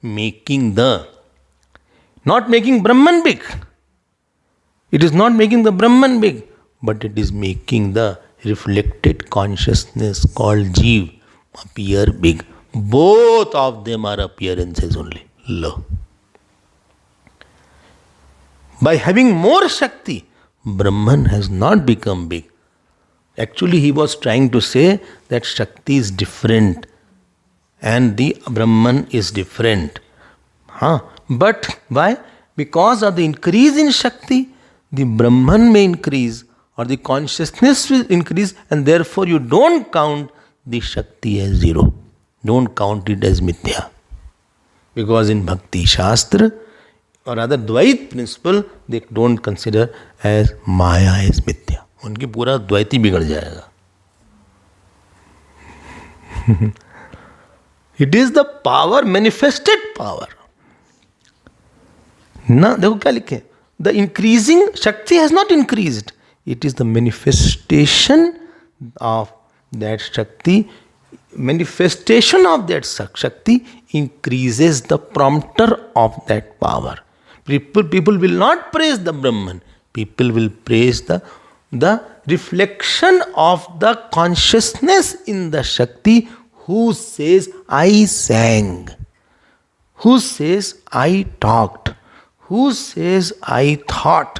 making not making Brahman big. It is not making the Brahman big, but it is making the reflected consciousness called Jeev appear big. Both of them are appearances only. Lo. By having more Shakti, Brahman has not become big. Actually, he was trying to say that Shakti is different and the Brahman is different. But why? Because of the increase in Shakti, the Brahman may increase or the consciousness will increase, and therefore you don't count the Shakti as zero. Don't count it as mithya. Because in Bhakti Shastra, or rather Dvait principle, they don't consider as Maya as mithya. उनकी पूरा द्वैती बिगड़ जाएगा. It is the power, manifested power. ना देखो क्या लिखे, the increasing Shakti has not increased. It is the manifestation of that Shakti. Manifestation of that Shakti increases the prompter of that power. People will not praise the Brahman. People will praise the reflection of the consciousness in the Shakti, who says, I sang, who says, I talked, who says, I thought.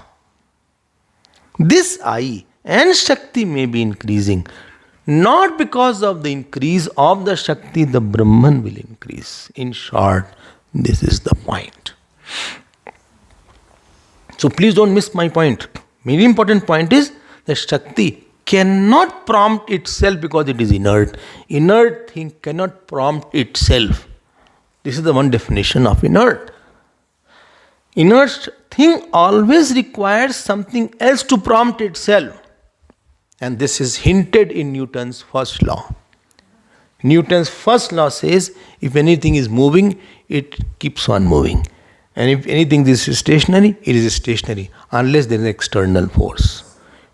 This I and Shakti may be increasing. Not because of the increase of the Shakti, the Brahman will increase. In short, this is the point. So please don't miss my point. Very important point is that Shakti cannot prompt itself because it is inert. Inert thing cannot prompt itself. This is the one definition of inert. Inert thing always requires something else to prompt itself. And this is hinted in Newton's first law. Newton's first law says, if anything is moving, it keeps on moving. And if anything is stationary, it is stationary, unless there is an external force.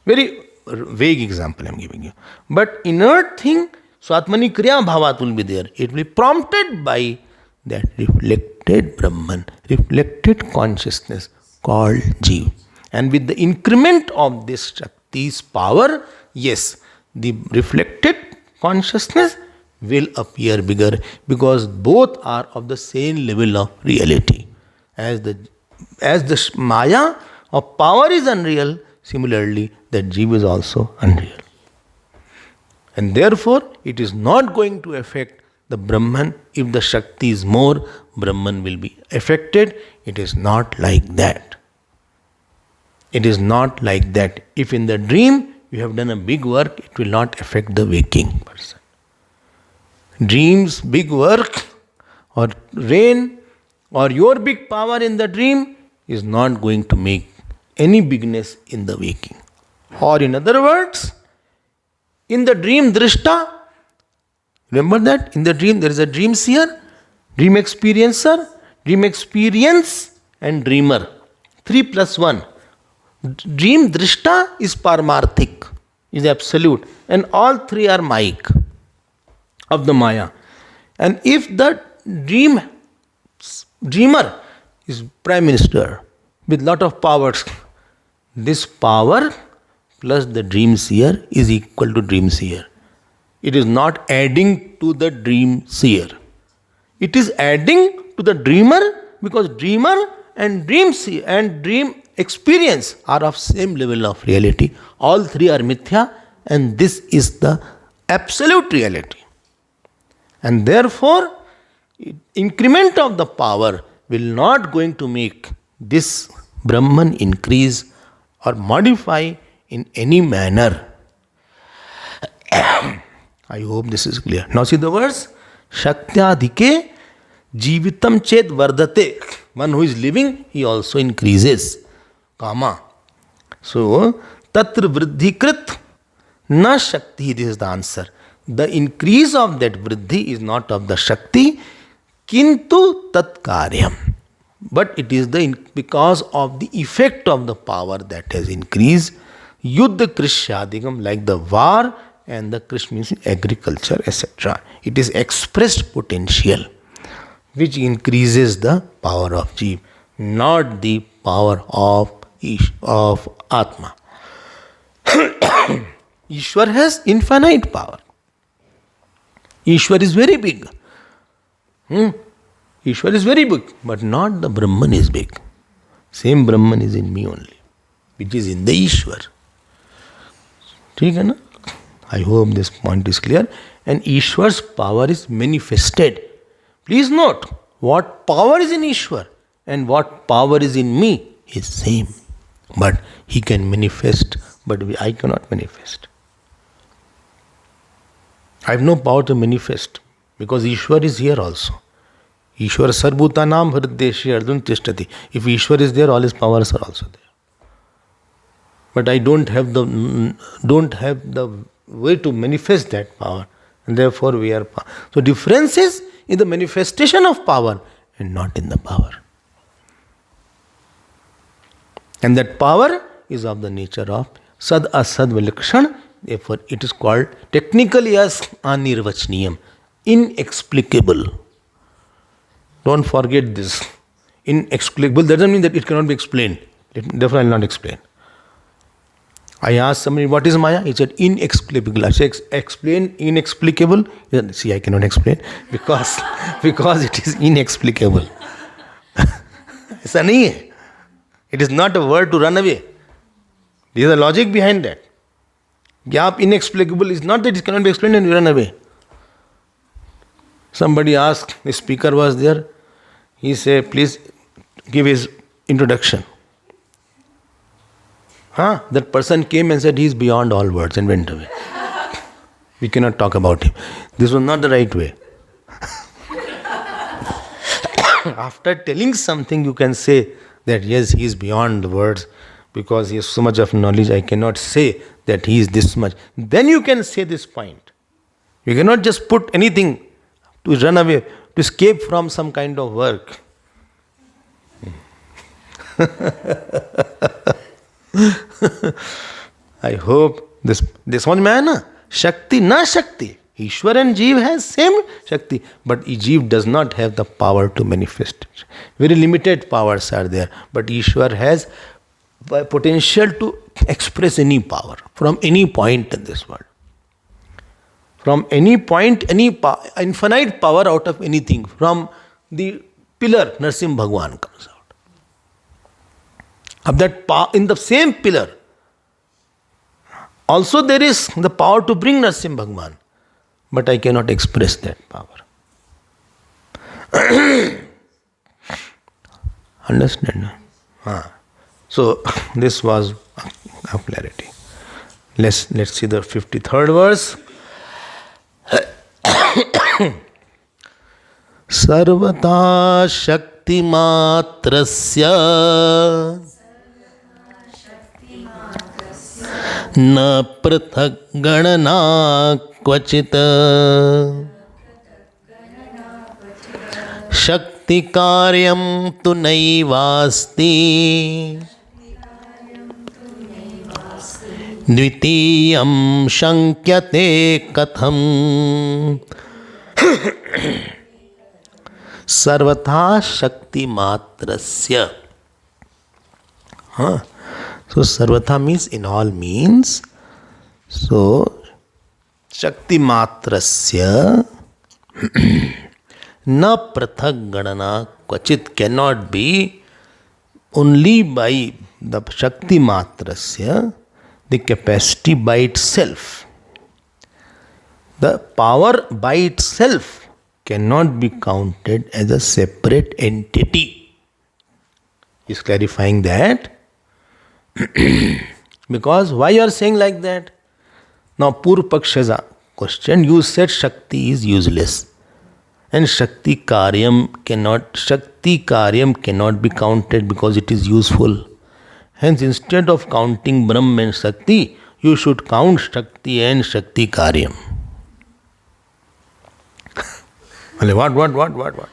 Very vague example I am giving you. But inert thing, Swatmani Kriya Bhavat will be there. It will be prompted by that reflected Brahman, reflected consciousness called Jeev. And with the increment of this Shakti's power, yes, the reflected consciousness will appear bigger, because both are of the same level of reality. As the Maya of power is unreal, similarly that Jeev is also unreal. And therefore, it is not going to affect the Brahman. If the Shakti is more, Brahman will be affected. It is not like that. It is not like that. If in the dream you have done a big work, it will not affect the waking person. Dreams, big work, or rain, or your big power in the dream is not going to make any bigness in the waking. Or in other words, in the dream drishta, remember that in the dream there is a dream seer, dream experiencer, dream experience and dreamer. 3 plus 1. Dream drishta is paramarthik, is absolute, and all three are mic of the Maya. And if the dreamer is prime minister with lot of powers, this power plus the dream seer is equal to dream seer. It is not adding to the dream seer. It is adding to the dreamer, because dreamer and dream seer and dream experience are of same level of reality. All three are mithya, and this is the absolute reality. And therefore, increment of the power will not going to make this Brahman increase or modify in any manner. I hope this is clear. Now see the verse. Shaktya-dhike jivitam chet vardate. One who is living, he also increases. Kama. So, tatra vriddhi krit na shakti. This is the answer. The increase of that vriddhi is not of the shakti, kintu tat karyam. But it is because of the effect of the power that has increased. Yuddha krishyadikam, like the war, and the krish means agriculture, etc. It is expressed potential which increases the power of Jeev, not the power of Atma. Ishwar has infinite power. Ishwar is very big. Ishwar is very big, but not the Brahman is big. Same Brahman is in me only, which is in the Ishwar. ठीक है ना? I hope this point is clear. And Ishwar's power is manifested. Please note, what power is in Ishwar and what power is in me is same. But he can manifest, but I cannot manifest. I have no power to manifest, because Ishwar is here also. Ishwar sarvbhutanam hriddeshi ardun tishtati. If Ishwar is there, all his powers are also there. but I don't have the way to manifest that power, and therefore we are. So difference is in the manifestation of power and not in the power. And that power is of the nature of sad asad vilakshan. Therefore, it is called technically as anirvachniyam, inexplicable. Don't forget this. Inexplicable doesn't mean that it cannot be explained. Therefore, I will not explain. I asked somebody, what is Maya? He said, inexplicable. I said, explain inexplicable. He said, see, I cannot explain because it is inexplicable. ऐसा नहीं है. It is not a word to run away. There is a logic behind that. Gap inexplicable is not that it cannot be explained and you run away. Somebody asked, the speaker was there. He said, please give his introduction. That person came and said, he is beyond all words and went away. We cannot talk about him. This was not the right way. After telling something, you can say that yes, he is beyond the words because he has so much of knowledge. I cannot say that he is this much. Then you can say this point. You cannot just put anything to run away, to escape from some kind of work. I hope this समझ में आया ना. Shakti na Shakti. Ishwar and Jeev has same Shakti, but Jeev does not have the power to manifest it. Very limited powers are there, but Ishwar has potential to express any power from any point in this world. From any point, infinite power out of anything. From the pillar, Narsimha Bhagwan comes out. Of that in the same pillar, also there is the power to bring Narsimha Bhagwan. But I cannot express that power. Understand? So this was of clarity. Let's see the 53rd verse. Sarvata Shakti Matrasya Na Prathak Ganana क्वचित शक्ति कार्यम तु नैवास्ति द्वितीयं शंक्यते कथम सर्वथा शक्ति मात्रस्य. So sarvatha means in all means. So Shakti matrasya na prathak ganana kvachit cannot be only by the Shakti matrasya, the capacity by itself. The power by itself cannot be counted as a separate entity. Is clarifying that? Because why you are saying like that? Now, Purva Paksha's question, you said Shakti is useless. And Shakti Karyam cannot be counted because it is useful. Hence, instead of counting Brahma and Shakti, you should count Shakti and Shakti Karyam. What?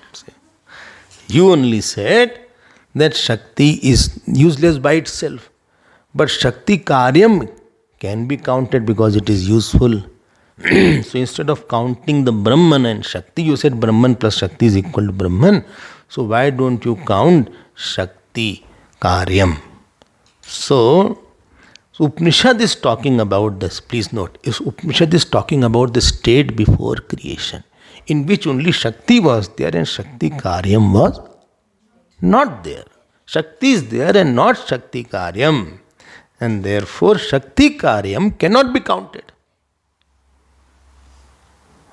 You only said that Shakti is useless by itself. But Shakti Karyam can be counted because it is useful. So instead of counting the Brahman and Shakti, you said Brahman plus Shakti is equal to Brahman. So why don't you count Shakti Karyam? So Upanishad is talking about this. Please note, Upanishad is talking about the state before creation, in which only Shakti was there and Shakti Karyam was not there. Shakti is there and not Shakti Karyam. And therefore, Shakti Karyam cannot be counted.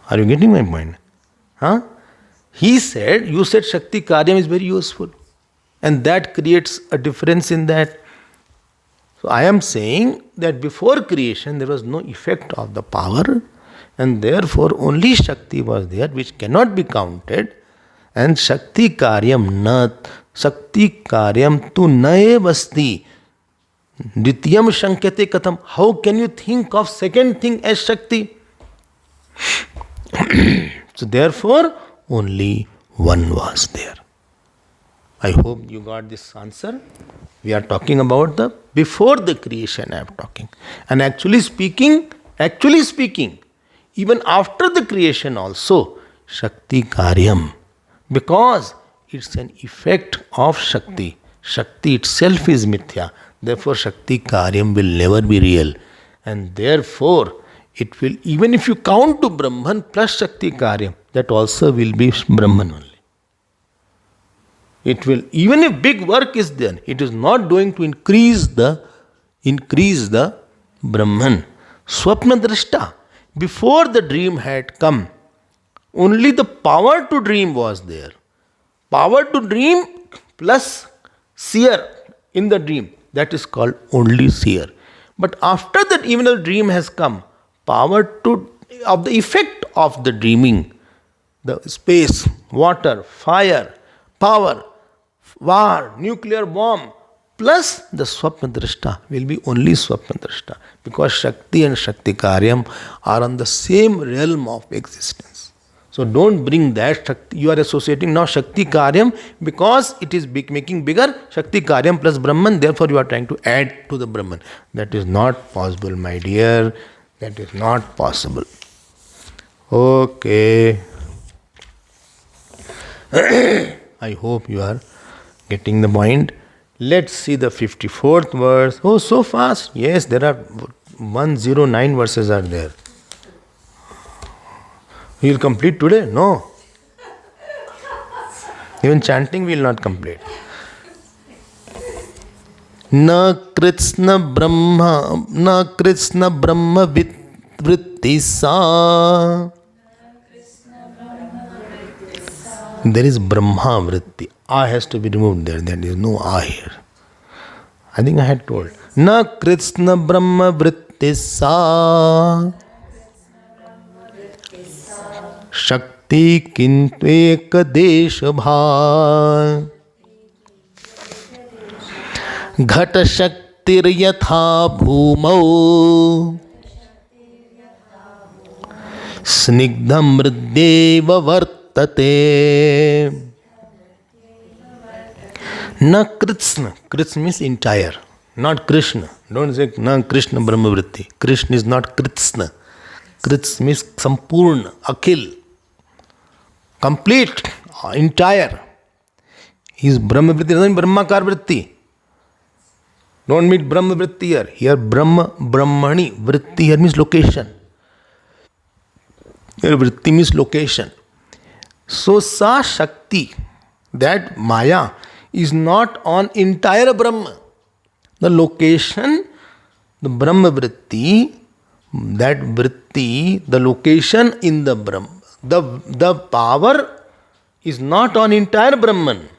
Are you getting my point? You said Shakti Karyam is very useful. And that creates a difference in that. So I am saying that before creation, there was no effect of the power. And therefore, only Shakti was there, which cannot be counted. And Shakti Karyam tu nae vasti. Dvitiyam Shankate Katham. How can you think of second thing as Shakti? So therefore, only one was there. I hope you got this answer. We are talking about the before the creation I am talking. And actually speaking, even after the creation also, Shakti Karyam. Because it's an effect of Shakti. Shakti itself is mithya. Therefore, Shakti Karyam will never be real. And therefore, it will, even if you count to Brahman plus Shakti Karyam, that also will be Brahman only. It will, even if big work is done, it is not going to increase the Brahman. Swapna Drashta. Before the dream had come, only the power to dream was there. Power to dream plus seer in the dream. That is called only seer. But after that even a dream has come, power to of the effect of the dreaming, the space, water, fire, power, war, nuclear bomb, plus the Swapna Drashta will be only Swapna Drashta. Because Shakti and Shakti Karyam are on the same realm of existence. So don't bring that Shakti. You are associating now Shakti Karyam because it is making bigger Shakti Karyam plus Brahman. Therefore you are trying to add to the Brahman. That is not possible, my dear. That is not possible. Okay. I hope you are getting the point. Let's see the 54th verse. Oh, so fast. Yes, there are 109 verses are there. We will complete today? No. Even chanting we will not complete. Na Krishna Brahma Vritti sa. There is Brahma Vritti. A has to be removed there. There is no A here. I think I had told. Na Krishna Brahma Vritti sa. Shakti kintu ekadesha bha. Ghata shaktir yatha bhumau. Snigdham mriddeva vartate. Na Krishna. Krishna means entire. Not Krishna. Don't say Na Krishna Brahma Vritti. Krishna is not Krishna. Krishna means Sampurna, Akhil. Complete, entire. He is Brahma Vritti, doesn't mean Brahmakar Vritti. Don't mean Brahma Vritti here. Here Brahma, Brahmani. Vritti here means location. Here Vritti means location. So Sa Shakti, that Maya, is not on entire Brahma. The location, the Brahma Vritti, that Vritti, the location in the Brahma, the power is not on entire Brahman.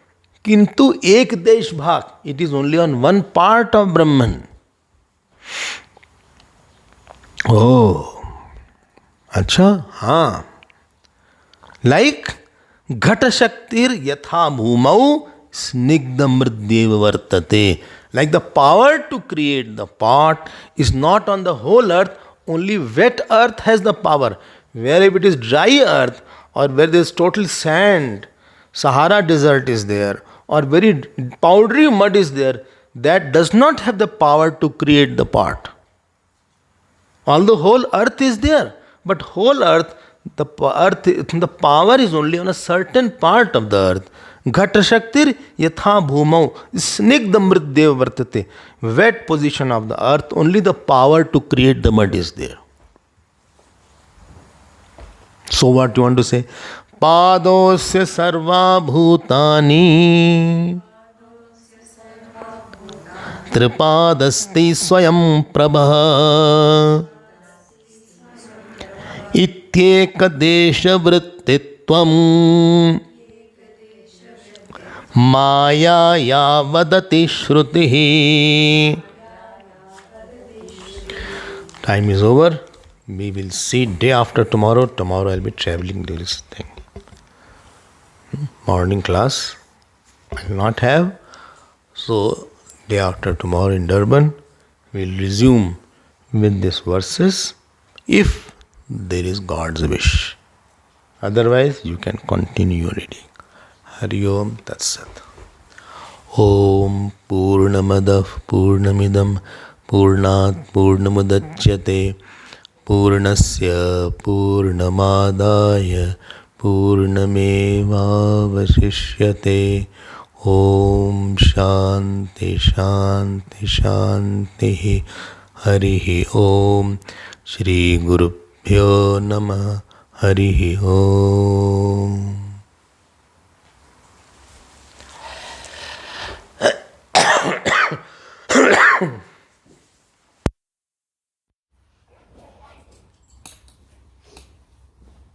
Kintu ek desh bhag. It is only on one part of Brahman. Oh. Acha? Haan. Like Ghata Shaktir yatha bhumau snigdha mriddeva vartate. Like the power to create the pot is not on the whole earth, only wet earth has the power. Where if it is dry earth or where there is total sand, Sahara desert is there, or very powdery mud is there, that does not have the power to create the pot. Although whole earth is there, but whole earth, the power is only on a certain part of the earth. Ghata Shaktir yatha bhumau snigdha mriddeva vartate. Wet position of the earth, only the power to create the mud is there. So what you want to say? Padosya sarva bhutani tripadasti swayam prabha ityeka desha vrittitvam maya yavadati shrutihi. Time is over. We will see day after tomorrow. Tomorrow I will be traveling to this thing. Morning class I will not have. So day after tomorrow in Durban. We'll resume with these verses if there is God's wish. Otherwise, you can continue reading. Hari Om Tat Sat. Om Purnamadav Purnamidam Purnat Purnamudachyate Purnasya Purnamadaya Purnamevavashishyate. Om Shanti Shanti Shanti. Harihi Om. Shri Gurubhyo Namah. Harihi Om.